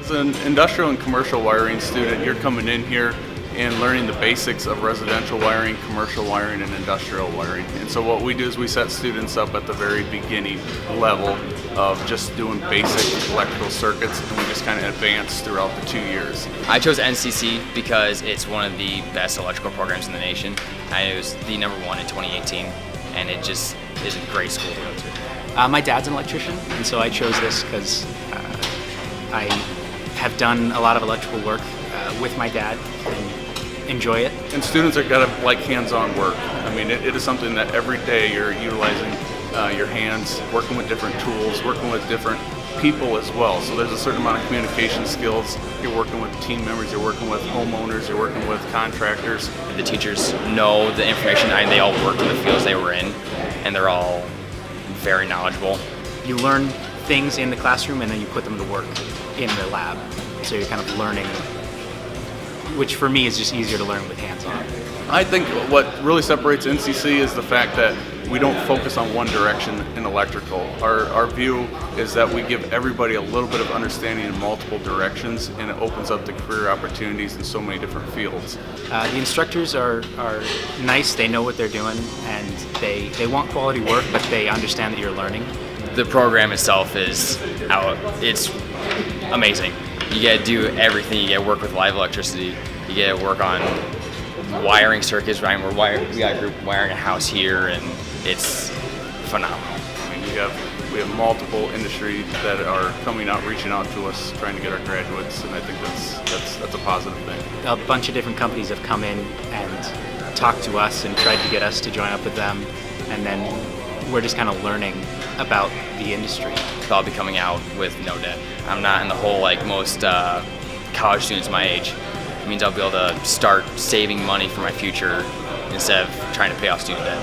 As an industrial and commercial wiring student, you're coming in here and learning the basics of residential wiring, commercial wiring, and industrial wiring. And so what we do is we set students up at the very beginning level of just doing basic electrical circuits, and we just kind of advance throughout the 2 years. I chose NCC because it's one of the best electrical programs in the nation. It was the #1 in 2018, and it just is a great school to go to. My dad's an electrician, and so I chose this because I have done a lot of electrical work with my dad and enjoy it. And students are gotta like hands-on work. I mean, it is something that every day you're utilizing your hands, working with different tools, working with different people as well. So there's a certain amount of communication skills. You're working with team members, you're working with homeowners, you're working with contractors. The teachers know the information, and they all worked in the fields they were in, and they're all very knowledgeable. You learn things in the classroom and then you put them to work in the lab. So you're kind of learning, which for me is just easier to learn with hands-on. I think what really separates NCC is the fact that we don't focus on one direction in electrical. Our view is that we give everybody a little bit of understanding in multiple directions, and it opens up the career opportunities in so many different fields. The instructors are nice, they know what they're doing, and they want quality work, but they understand that you're learning. The program itself it's amazing. You get to do everything. You get to work with live electricity. You get to work on wiring circuits. Right? We got a group wiring a house here, and it's phenomenal. I mean, we have multiple industries that are coming out, reaching out to us, trying to get our graduates, and I think that's a positive thing. A bunch of different companies have come in and talked to us and tried to get us to join up with them, and then we're just kind of learning about the industry. I'll be coming out with no debt. I'm not in the hole like most college students my age. It means I'll be able to start saving money for my future instead of trying to pay off student debt.